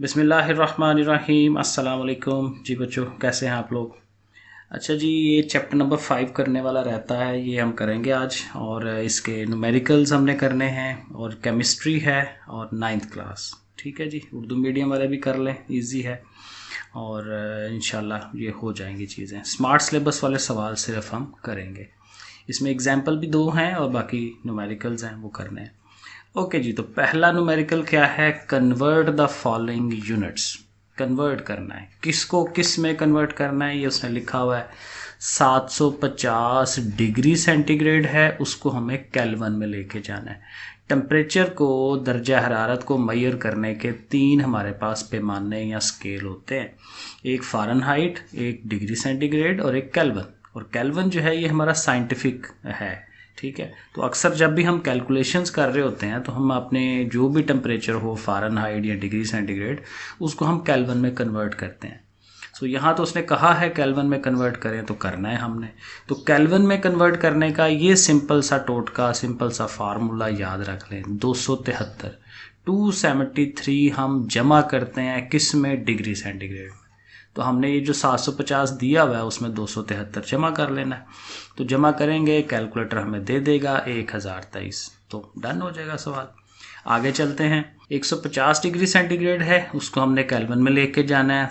बिस्मिल्लाहिर्रहमानिर्रहीम अस्सलाम वालेकुम जी बच्चों, कैसे हैं आप लोग। अच्छा जी, ये चैप्टर नंबर 5 करने वाला रहता है, ये हम करेंगे आज। और इसके न्यूमेरिकल्स हमने करने हैं और केमिस्ट्री है और 9th क्लास। ठीक है जी, उर्दू मीडियम वाले भी कर लें, इजी है और इंशाल्लाह ये हो जाएंगी चीज़ें। स्मार्ट सिलेबस वाले सवाल सिर्फ हम करेंगे, इसमें एग्जाम्पल भी 2 हैं और बाकी न्यूमेरिकल्स हैं वो करने हैं। ओके जी, तो पहला न्यूमेरिकल क्या है, convert the following units. Convert करना है, किसको किस में कन्वर्ट करना है, ये उसने लिखा हुआ है। 750 डिग्री सेंटीग्रेड है, उसको हमें केल्विन में लेके जाना है। टेम्परेचर को, दर्जा हरारत को मैयर करने के 3 हमारे पास पैमाने या स्केल होते हैं, एक फ़ारेनहाइट, एक डिग्री सेंटीग्रेड और एक केल्विन। और केल्विन जो है ये हमारा साइंटिफिक है, ठीक है। तो अक्सर जब भी हम कैलकुलेशंस कर रहे होते हैं तो हम अपने जो भी टेम्परेचर हो, फ़ारेनहाइट या डिग्री सेंटीग्रेड, उसको हम केल्विन में कन्वर्ट करते हैं। सो यहाँ तो उसने कहा है केल्विन में कन्वर्ट करें, तो करना है हमने। तो केल्विन में कन्वर्ट करने का ये सिंपल सा टोटका, सिंपल सा फार्मूला याद रख लें। 273 273 हम जमा करते हैं किस में, डिग्री सेंटीग्रेड में। तो हमने ये जो 750 दिया हुआ है उसमें 273 जमा कर लेना है। तो जमा करेंगे, कैलकुलेटर हमें दे देगा 1023, तो डन हो जाएगा सवाल। आगे चलते हैं। 150 डिग्री सेंटीग्रेड है, उसको हमने केल्विन में लेके जाना है।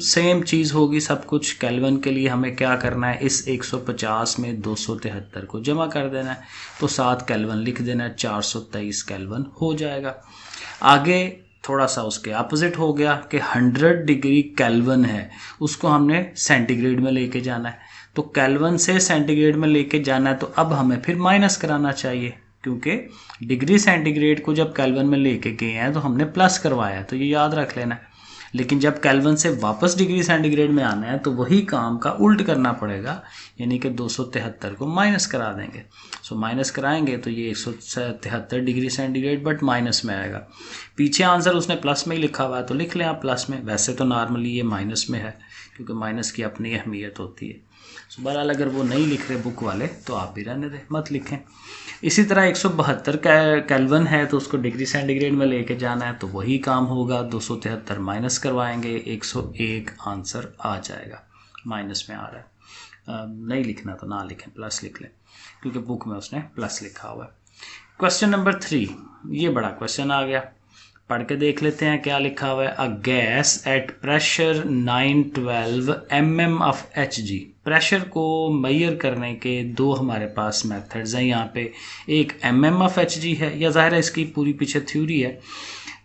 सेम चीज़ होगी सब कुछ। केल्विन के लिए हमें क्या करना है, इस 150 में 273 को जमा कर देना है, तो 7 केल्विन लिख देना है, 423 केल्विन हो जाएगा। आगे थोड़ा सा उसके अपोजिट हो गया कि 100 डिग्री केल्विन है, उसको हमने सेंटीग्रेड में लेके जाना है। तो केल्विन से सेंटीग्रेड में लेके जाना है, तो अब हमें फिर माइनस कराना चाहिए, क्योंकि डिग्री सेंटीग्रेड को जब केल्विन में लेके गए हैं तो हमने प्लस करवाया है, तो ये याद रख लेना है। लेकिन जब केल्विन से वापस डिग्री सेंटीग्रेड में आना है तो वही काम का उल्ट करना पड़ेगा, यानी कि 273 को माइनस करा देंगे। सो माइनस कराएंगे तो ये 173 डिग्री सेंटीग्रेड बट माइनस में आएगा। पीछे आंसर उसने प्लस में ही लिखा हुआ है, तो लिख लें आप प्लस में। वैसे तो नॉर्मली ये माइनस में है, क्योंकि माइनस की अपनी अहमियत होती है। सो बहरहाल अगर वो नहीं लिख रहे बुक वाले तो आप भी रहने दें, मत लिखें। इसी तरह 172 केल्विन है, तो उसको डिग्री सेंटीग्रेड में लेके जाना है, तो वही काम होगा। 273 माइनस करवाएंगे, 101 आंसर आ जाएगा। माइनस में आ रहा है, नहीं लिखना तो ना लिखें, प्लस लिख लें, क्योंकि बुक में उसने प्लस लिखा हुआ है। क्वेश्चन नंबर 3, ये बड़ा क्वेश्चन आ गया, पढ़ के देख लेते हैं क्या लिखा हुआ है। A gas at pressure 912 mm of Hg। Pressure को मैयर करने के 2 हमारे पास मेथड्स हैं यहाँ पे। एक mm ऑफ Hg है, या ज़ाहिर है इसकी पूरी पीछे थ्योरी है,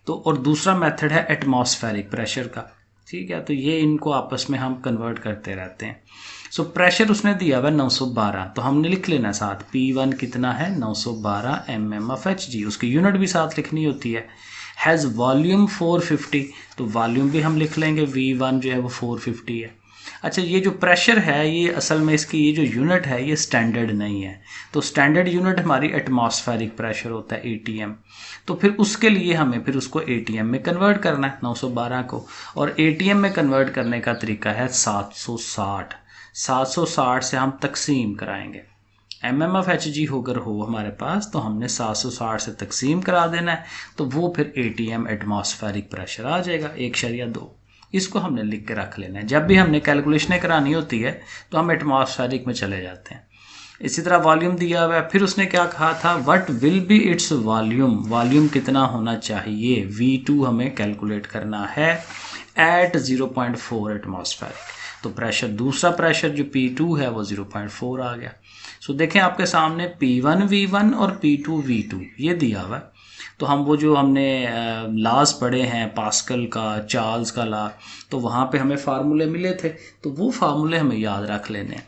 तो और दूसरा मेथड है एटमॉस्फेरिक प्रेशर का, ठीक है। तो ये इनको आपस में हम कन्वर्ट करते रहते हैं। सो प्रेशर उसने दिया हुआ 912, तो हमने लिख लेना साथ, P1 कितना है, 912 mm ऑफ Hg। उसकी यूनिट भी साथ लिखनी होती है। हैज़ वॉल्यूम 450, तो वॉल्यूम भी हम लिख लेंगे, V1 जो है वो 450 है। अच्छा, ये जो प्रेशर है, ये असल में इसकी ये जो यूनिट है ये स्टैंडर्ड नहीं है, तो स्टैंडर्ड यूनिट हमारी एटमॉस्फेरिक प्रेशर होता है, ATM। तो फिर उसके लिए हमें फिर उसको ATM में कन्वर्ट करना है, 912 को। और ATM में कन्वर्ट करने का तरीका है 760। 760 से हम तकसीम कराएंगे। mm ऑफ Hg अगर हो हमारे पास, तो हमने 760 से तकसीम करा देना है, तो वो फिर ATM एटमॉस्फेरिक प्रेशर आ जाएगा 1/2। इसको हमने लिख के रख लेना है। जब भी हमने कैलकुलेशनें करानी होती है तो हम एटमॉस्फेरिक में चले जाते हैं। इसी तरह वॉल्यूम दिया हुआ है, फिर उसने क्या कहा था, what will be its volume. Volume कितना होना चाहिए, V2 हमें कैलकुलेट करना है एट 0.4 एटमॉस्फेरिक। तो प्रेशर, दूसरा प्रेशर जो P2 है वो 0.4 आ गया। सो देखें आपके सामने P1 V1 और P2 V2 ये दिया हुआ है। तो हम वो जो हमने लॉज पढ़े हैं, पास्कल का, चार्ल्स का लॉ, तो वहाँ पे हमें फार्मूले मिले थे, तो वो फार्मूले हमें याद रख लेने हैं।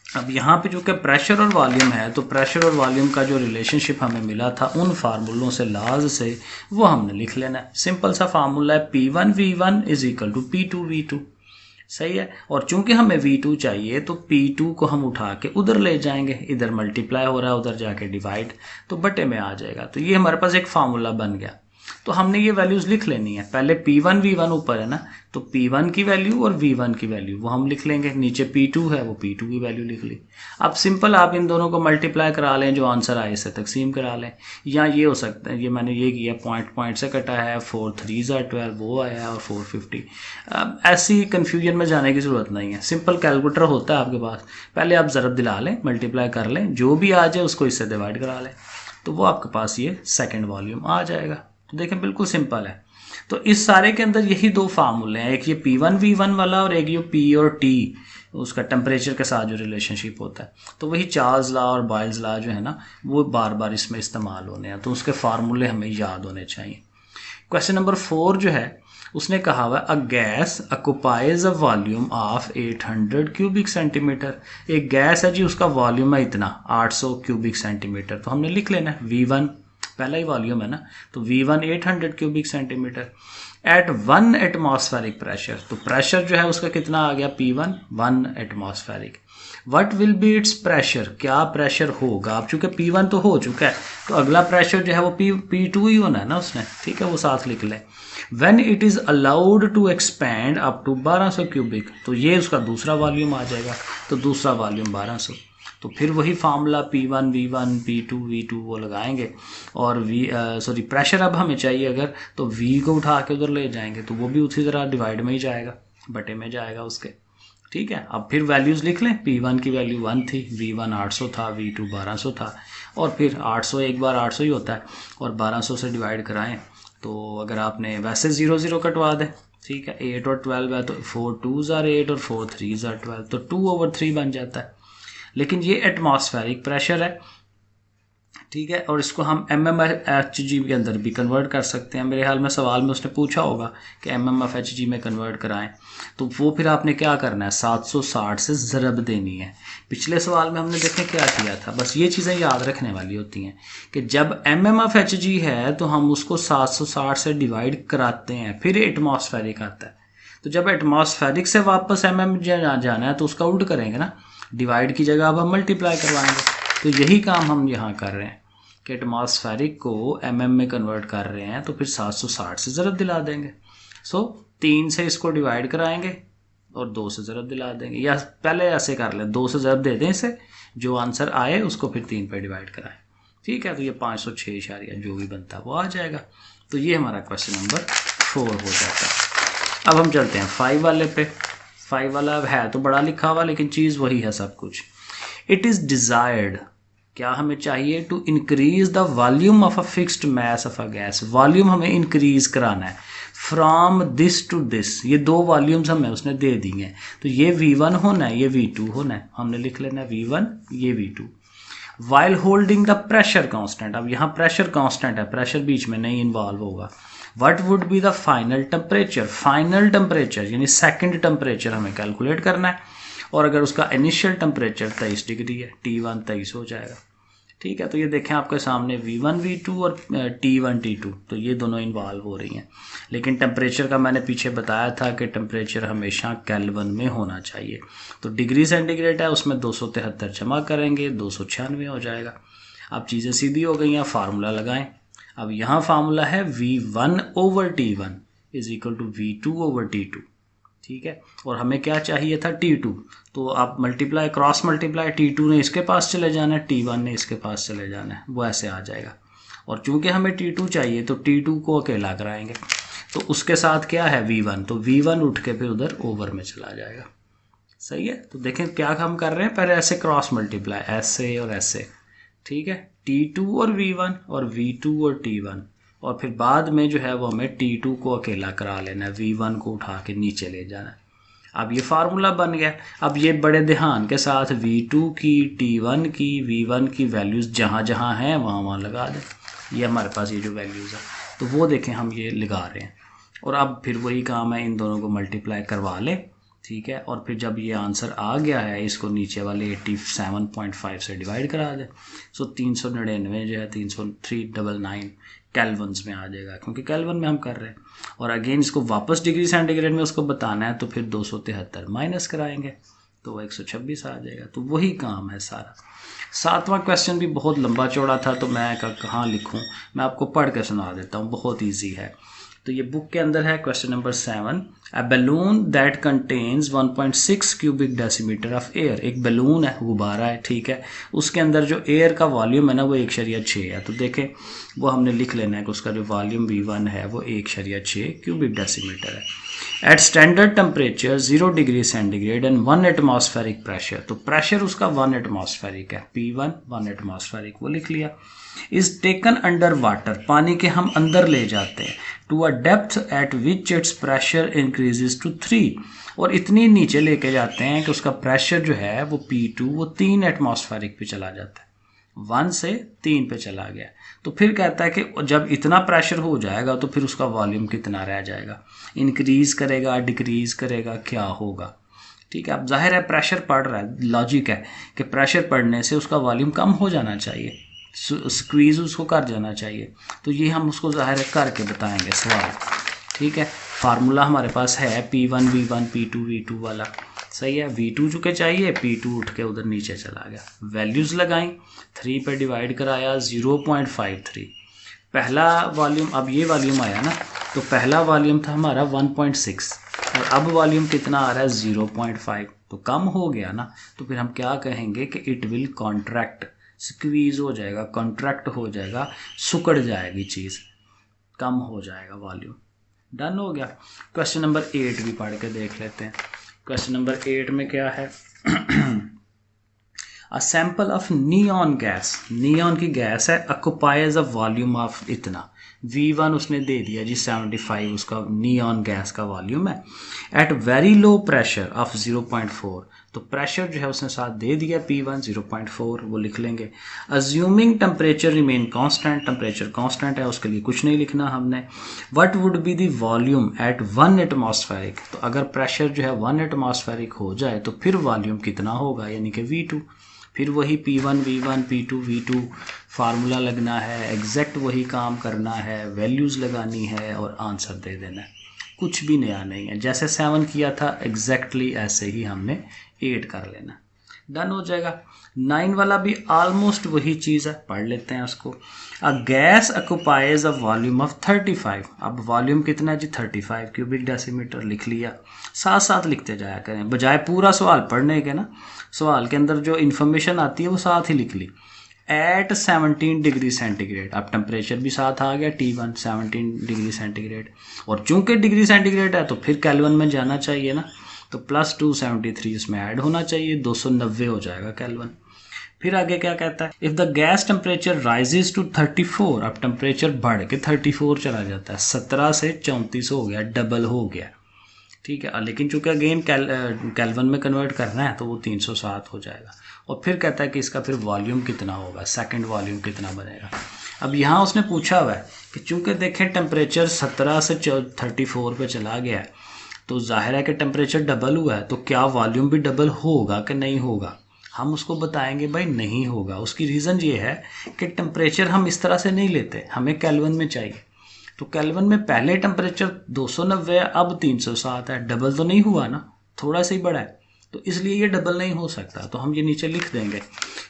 अब यहाँ पे जो कि प्रेशर और वॉल्यूम है, तो प्रेशर और वॉल्यूम का जो रिलेशनशिप हमें मिला था उन फार्मूलों से, लॉज से, वो हमने लिख लेना है। सिंपल सा फार्मूला है, P1 V1 is equal to P2 V2, सही है। और चूंकि हमें V2 चाहिए तो P2 को हम उठा के उधर ले जाएंगे, इधर मल्टीप्लाई हो रहा है, उधर जाके डिवाइड, तो बटे में आ जाएगा। तो ये हमारे पास एक फार्मूला बन गया। तो हमने ये वैल्यूज़ लिख लेनी है। पहले P1 V1 ऊपर है ना, तो P1 की वैल्यू और V1 की वैल्यू वो हम लिख लेंगे, नीचे P2 है वो P2 की वैल्यू लिख ली। अब सिंपल आप इन दोनों को मल्टीप्लाई करा लें, जो आंसर आए इसे तकसीम करा लें, या ये हो सकता है, ये मैंने ये किया पॉइंट पॉइंट से कटा है, 4 3 12 वो आया है और 450। अब ऐसी कन्फ्यूजन में जाने की ज़रूरत नहीं है, सिंपल कैलकुलेटर होता है आपके पास, पहले आप ज़रब दिला लें, मल्टीप्लाई कर लें, जो भी आ जाए उसको इससे डिवाइड करा लें, तो वो आपके पास ये सेकेंड वॉल्यूम आ जाएगा। तो देखें बिल्कुल सिंपल है। तो इस सारे के अंदर यही दो फार्मूले हैं, एक ये P1 V1 वाला और एक ये P और T उसका टेम्परेचर के साथ जो रिलेशनशिप होता है। तो वही चार्ल्स लॉ और बॉयल्स लॉ जो है ना, वो बार बार इसमें इस्तेमाल होने हैं, तो उसके फार्मूले हमें याद होने चाहिए। क्वेश्चन नंबर 4 जो है उसने कहा हुआ a gas occupies a volume of 800 cubic centimetre. एक गैस है जी, उसका वॉल्यूम है इतना 800 क्यूबिक सेंटीमीटर, तो हमने लिख लेना है V1 पहला ही वॉल्यूम है ना, तो V1 800 cubic centimetre at 1 atmospheric pressure. तो प्रेशर जो है उसका कितना आ गया P1 1 atmospheric. What will be its pressure, क्या प्रेशर होगा। अब चूंकि P1 तो हो चुका है, तो अगला प्रेशर जो है वो P2 ही होना है ना उसने, ठीक है, वो साथ लिख लें। When it is allowed to expand up to 1200 cubic, तो ये उसका दूसरा वॉल्यूम आ जाएगा, तो दूसरा वॉल्यूम 1200। तो फिर वही formula P1 V1 P2 V2 वो लगाएंगे, और प्रेशर अब हमें चाहिए अगर, तो V को उठा के उधर ले जाएंगे, तो वो भी उसी तरह डिवाइड में ही जाएगा, बटे में जाएगा उसके, ठीक है। अब फिर वैल्यूज़ लिख लें, P1 की वैल्यू 1 थी, V1 800 था, V2 1200 था, और फिर 800 एक बार 800 ही होता है, और 1200 से डिवाइड कराएं, तो अगर आपने वैसे 0 0 कटवा दें, ठीक है, 8 और 12 है, तो 4 2s are 8 और 4 3s are 12, तो 2/3 बन जाता है। लेकिन ये एटमॉस्फेरिक प्रेशर है, ठीक है, और इसको हम mmHg के अंदर भी कन्वर्ट कर सकते हैं। मेरे ख्याल में सवाल में उसने पूछा होगा कि mmHg में कन्वर्ट कराएं, तो वो फिर आपने क्या करना है, 760 से ज़रब देनी है। पिछले सवाल में हमने देखें क्या किया था, बस ये चीज़ें याद रखने वाली होती हैं कि जब mmHg है तो हम उसको 760 से डिवाइड कराते हैं, फिर एटमॉस्फेरिक आता है। तो जब एटमॉस्फेरिक से वापस mm जाना है तो उसका उल्ट करेंगे ना, डिवाइड की जगह अब हम मल्टीप्लाई करवाएंगे। तो यही काम हम यहाँ कर रहे हैं कि एटमॉस्फेरिक को mm में कन्वर्ट कर रहे हैं, तो फिर 760 से ज़रब दिला देंगे। 3 से इसको डिवाइड कराएंगे और 2 से ज़रब दिला देंगे, या पहले ऐसे कर लें, 2 से ज़रब दे दें इसे, जो आंसर आए उसको फिर 3 पे डिवाइड कराएं, ठीक है। तो ये 506 इशारिया जो भी बनता है वो आ जाएगा। तो ये हमारा क्वेश्चन नंबर 4 हो जाता है। अब हम चलते हैं 5 वाले पे। 5 वाला है तो बड़ा लिखा हुआ, लेकिन चीज़ वही है सब कुछ। इट इज़ डिज़ायर्ड, क्या हमें चाहिए, to increase the volume of a fixed mass of a gas. Volume हमें इंक्रीज कराना है फ्रॉम दिस टू दिस, ये 2 वॉल्यूम्स हमें उसने दे दी हैं, तो ये V1 होना है, ये V2 होना है, हमने लिख लेना है V1 ये V2। While holding the pressure constant, अब यहाँ प्रेशर कांस्टेंट है, प्रेशर बीच में नहीं इन्वॉल्व होगा। What would be the final temperature, final temperature यानी सेकंड टेम्परेचर हमें कैलकुलेट करना है, और अगर उसका इनिशियल टेम्परेचर 23 डिग्री है, T1 23 हो जाएगा, ठीक है। तो ये देखें आपके सामने V1 V2 और T1 T2, तो ये दोनों इन्वॉल्व हो रही हैं। लेकिन टेम्परेचर का मैंने पीछे बताया था कि टेम्परेचर हमेशा केल्विन में होना चाहिए, तो डिग्री सेंटीग्रेड है उसमें 273 जमा करेंगे, 296 हो जाएगा। अब चीज़ें सीधी हो गई हैं, फार्मूला लगाएं। अब यहाँ फार्मूला है V1/T1 is equal to V2/T2, ठीक है, और हमें क्या चाहिए था T2, तो आप मल्टीप्लाई क्रॉस मल्टीप्लाई, T2 ने इसके पास चले जाना है, T1 ने इसके पास चले जाना है, वो ऐसे आ जाएगा। और चूंकि हमें T2 चाहिए तो T2 को अकेला कराएंगे, तो उसके साथ क्या है V1, तो V1 उठ के फिर उधर ओवर में चला जाएगा, सही है। तो देखें क्या हम कर रहे हैं, पहले ऐसे क्रॉस मल्टीप्लाई, ऐसे और ऐसे, ठीक है, T2 और V1 और V2 और T1, और फिर बाद में जो है वो हमें T2 को अकेला करा लेना है, V1 को उठा के नीचे ले जाना है। अब ये फार्मूला बन गया। अब ये बड़े ध्यान के साथ V2 की, T1 की, V1 की वैल्यूज़ जहाँ जहाँ हैं वहाँ वहाँ लगा दें। ये हमारे पास ये जो वैल्यूज़ है, तो वो देखें हम ये लगा रहे हैं, और अब फिर वही काम है, इन दोनों को मल्टीप्लाई करवा लें, ठीक है, और फिर जब ये आंसर आ गया है इसको नीचे वाले 87.5 से डिवाइड करा दें। 399 जो है 399 केल्विन्स में आ जाएगा, क्योंकि केल्विन में हम कर रहे हैं। और अगेन इसको वापस डिग्री सेंटीग्रेड में उसको बताना है, तो फिर 273 माइनस कराएंगे, तो वो 126 आ जाएगा। तो वही काम है सारा। 7वां क्वेश्चन भी बहुत लंबा चौड़ा था, तो मैं कहाँ लिखूं, मैं आपको पढ़ के सुना देता हूँ, बहुत ईजी है। तो ये बुक के अंदर है question number 7, a balloon that contains 1.6 cubic decimetre of air. एक बैलून है, गुब्बारा है, ठीक है, उसके अंदर जो एयर का वॉल्यूम है ना वो 1.6 है। तो देखें वो हमने लिख लेना है कि उसका जो वॉल्यूम V1 है वो 1.6 क्यूबिक डेसीमीटर है। At standard temperature 0 degree centigrade and 1 atmospheric pressure. तो प्रेशर उसका 1 एटमॉस्फेरिक है, P1 1 एटमॉस्फेरिक, वो लिख लिया। इज टेकन अंडर वाटर, पानी के हम अंदर ले जाते हैं, to a depth at which its pressure increases to 3, और इतनी नीचे लेके जाते हैं कि उसका प्रेशर जो है वो P2 वो 3 एटमॉस्फेरिक पे चला जाता है, 1 से 3 पे चला गया। तो फिर कहता है कि जब इतना प्रेशर हो जाएगा तो फिर उसका वॉल्यूम कितना रह जाएगा, इंक्रीज करेगा, डिक्रीज करेगा, क्या होगा। ठीक है, अब जाहिर है प्रेशर पड़ रहा है, लॉजिक है कि प्रेशर पड़ने से उसका वॉल्यूम कम हो जाना चाहिए, स्क्वीज उसको कर जाना चाहिए। तो ये हम उसको जाहिर है करके बताएंगे सवाल। ठीक है, फार्मूला हमारे पास है P1 V1 P2 V2 वाला, सही है। V2 चुके चाहिए, P2 उठ के उधर नीचे चला गया, वैल्यूज़ लगाई, 3 पे डिवाइड कराया, 0.53 पहला वॉल्यूम। अब ये वॉल्यूम आया ना, तो पहला वॉल्यूम था हमारा 1.6 और अब वॉल्यूम कितना आ रहा है 0.5, तो कम हो गया ना। तो फिर हम क्या कहेंगे कि इट विल कॉन्ट्रैक्ट, स्क्वीज हो जाएगा, कॉन्ट्रैक्ट हो जाएगा, सुकड़ जाएगी चीज़, कम हो जाएगा वॉल्यूम। डन हो गया। क्वेश्चन नंबर 8 भी पढ़ के देख लेते हैं। क्वेश्चन नंबर 8 में क्या है, a sample of neon gas, neon की गैस है, ऑक्युपाइज अ वॉल्यूम ऑफ इतना, V1 उसने दे दिया जी 75, उसका नियॉन गैस का वॉल्यूम है, at very low pressure of 0.4, तो प्रेशर जो है उसने साथ दे दिया P1 0.4, वो लिख लेंगे। Assuming temperature remain constant, temperature constant है, उसके लिए कुछ नहीं लिखना हमने। What would be the volume at 1 atmospheric, तो अगर प्रेशर जो है 1 एटमॉस्फेरिक हो जाए तो फिर वॉल्यूम कितना होगा, यानी कि V2। फिर वही P1 V1 P2 V2 formula लगना है, एग्जैक्ट वही काम करना है, वैल्यूज़ लगानी है और आंसर दे देना है, कुछ भी नया नहीं है। जैसे 7 किया था एग्जैक्टली ऐसे ही हमने 8 कर लेना, डन हो जाएगा। 9 वाला भी ऑलमोस्ट वही चीज़ है, पढ़ लेते हैं उसको। A gas occupies a volume of 35, अब वॉल्यूम कितना है जी 35 क्यूबिक डेसीमीटर, लिख लिया। साथ साथ लिखते जाया करें, बजाय पूरा सवाल पढ़ने के ना, सवाल के अंदर जो इन्फॉर्मेशन आती है वो साथ ही लिख ली। एट 17 डिग्री सेंटीग्रेड, अब टेम्परेचर भी साथ आ गया T1 17 डिग्री सेंटीग्रेड, और चूंकि डिग्री सेंटीग्रेड है तो फिर केल्विन में जाना चाहिए ना, तो प्लस 273 इसमें ऐड होना चाहिए, 290 हो जाएगा केल्विन। फिर आगे क्या कहता है, if the gas temperature rises to 34, अब टेम्परेचर बढ़ के 34 चला जाता है, 17 से 34 हो गया, डबल हो गया। ठीक है, लेकिन चूंकि अगेन केल्विन में कन्वर्ट करना है तो वो 307 हो जाएगा। और फिर कहता है कि इसका फिर वॉल्यूम कितना होगा, सेकंड वॉल्यूम कितना बनेगा। अब यहाँ उसने पूछा हुआ है कि चूंकि देखें टेम्परेचर 17 से 34 पे चला गया है, तो जाहिर है कि टेम्परेचर डबल हुआ है, तो क्या वॉल्यूम भी डबल होगा कि नहीं होगा। हम उसको बताएंगे भाई नहीं होगा। उसकी रीज़न ये है कि टेम्परेचर हम इस तरह से नहीं लेते, हमें केल्विन में चाहिए। तो केल्विन में पहले टेम्परेचर 290 है, अब 307 है, डबल तो नहीं हुआ ना, थोड़ा सा ही बढ़ा है, तो इसलिए ये डबल नहीं हो सकता। तो हम ये नीचे लिख देंगे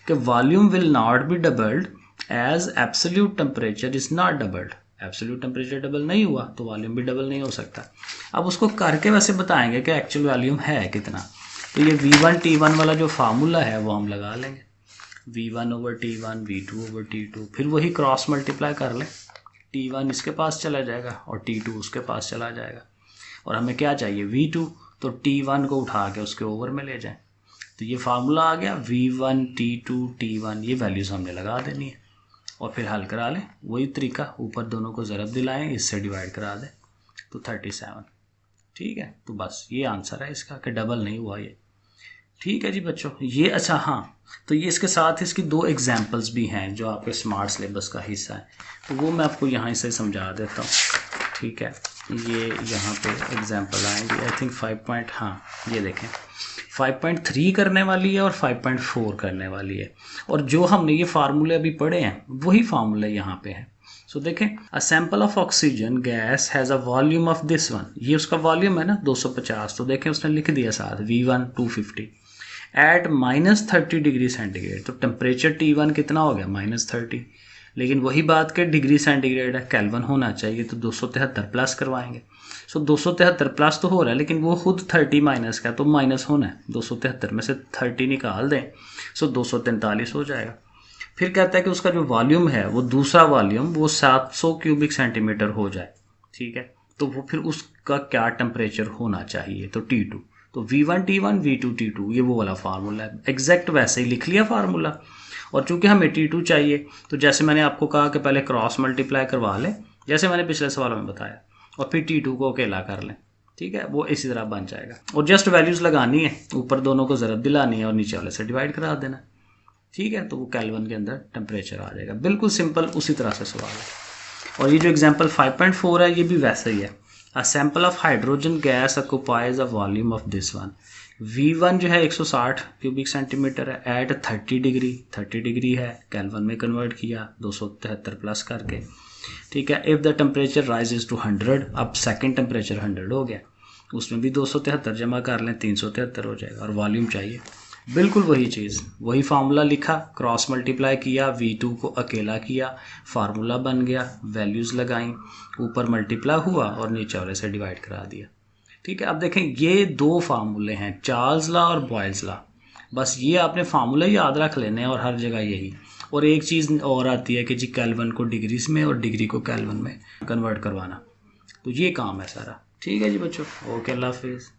कि volume will not be doubled as absolute temperature is not doubled, absolute temperature double नहीं हुआ तो वॉल्यूम भी डबल नहीं हो सकता। अब उसको करके वैसे बताएंगे कि एक्चुअल वॉल्यूम है कितना। तो ये V1 T1 वाला जो फार्मूला है वो हम लगा लेंगे, V1 over T1 V2 over T2, फिर वही क्रॉस मल्टीप्लाई कर लें, T1 इसके पास चला जाएगा और T2 उसके पास चला जाएगा, और हमें क्या चाहिए V2, तो T1 को उठा के उसके ओवर में ले जाएं। तो ये फार्मूला आ गया V1 T2 T1, ये वैल्यूज़ हमने लगा देनी है और फिर हल करा लें, वही तरीका, ऊपर दोनों को ज़रब दिलाएं, इससे डिवाइड करा दें तो 37। ठीक है, तो बस ये आंसर है इसका कि डबल नहीं हुआ ये। ठीक है जी बच्चों, ये अच्छा हाँ, तो ये इसके साथ इसकी 2 एग्जांपल्स भी हैं जो आपके स्मार्ट सिलेबस का हिस्सा है, तो वो मैं आपको यहाँ से समझा देता हूँ। ठीक है, ये यहाँ पे एग्जांपल आएंगे, आई थिंक 5 हाँ ये देखें 5.3 करने वाली है और 5.4 करने वाली है, और जो हमने ये फार्मूले अभी पढ़े हैं वही फार्मूले यहाँ पे हैं। सो देखें, अ sample of oxygen gas has a volume of this one, ये उसका वॉल्यूम है ना 250, तो देखें उसने लिख दिया साथ V1 250, एट -30 डिग्री सेंटीग्रेड। तो टेम्परेचर T1 कितना हो गया -30, लेकिन वही बात कि डिग्री सेंटीग्रेड है, केल्विन होना चाहिए, तो 273 प्लस करवाएंगे। सो 273 प्लस तो हो रहा है, लेकिन वो खुद 30 माइनस का, तो माइनस होना है, 273 में से 30 निकाल दें, सो 243 हो जाएगा। फिर कहता है कि उसका जो वॉल्यूम है, वो दूसरा वॉल्यूम वो 700 क्यूबिक सेंटीमीटर हो जाए, ठीक है। तो वो फिर उसका क्या टेम्परेचर होना चाहिए, तो T2, तो V1 T1 V2 T2, ये वो वाला फार्मूला है, एग्जैक्ट वैसे ही लिख लिया फार्मूला। और चूंकि हमें T2 चाहिए, तो जैसे मैंने आपको कहा कि पहले क्रॉस मल्टीप्लाई करवा लें, जैसे मैंने पिछले सवालों में बताया, और फिर T2 को अकेला कर लें, ठीक है, वो इसी तरह बन जाएगा। और जस्ट वैल्यूज़ लगानी है, ऊपर दोनों को ज़रब दिलानी है और नीचे वाले से डिवाइड करा देना, ठीक है, तो वो केल्विन के अंदर टेम्परेचर आ जाएगा। बिल्कुल सिंपल उसी तरह से सवाल है। और ये जो एग्जांपल 5.4 है, ये भी वैसा ही है। A sample of hydrogen gas occupies a volume of this one. V1 जो है 160 क्यूबिक सेंटीमीटर है एट 30 डिग्री है, केल्विन में कन्वर्ट किया 273 प्लस करके, ठीक है। If the temperature rises to 100, अब सेकंड टेम्परेचर 100 हो गया, उसमें भी 273 जमा कर लें, 373 हो जाएगा, और वॉल्यूम चाहिए। बिल्कुल वही चीज़, वही फार्मूला लिखा, क्रॉस मल्टीप्लाई किया, V2 को अकेला किया, फार्मूला बन गया, वैल्यूज़ लगाई, ऊपर मल्टीप्लाई हुआ और नीचे वाले से डिवाइड करा दिया, ठीक है। अब देखें, ये दो फार्मूले हैं, चार्ल्स लॉ और बॉयल्स लॉ। बस ये आपने फार्मूले याद रख लेने हैं और हर जगह यही। और एक चीज़ और आती है कि जी केल्विन को डिग्रीज में और डिग्री को केल्विन में कन्वर्ट करवाना, तो ये काम है सारा, ठीक है जी बच्चों। ओके, अल्लाह हाफिज़।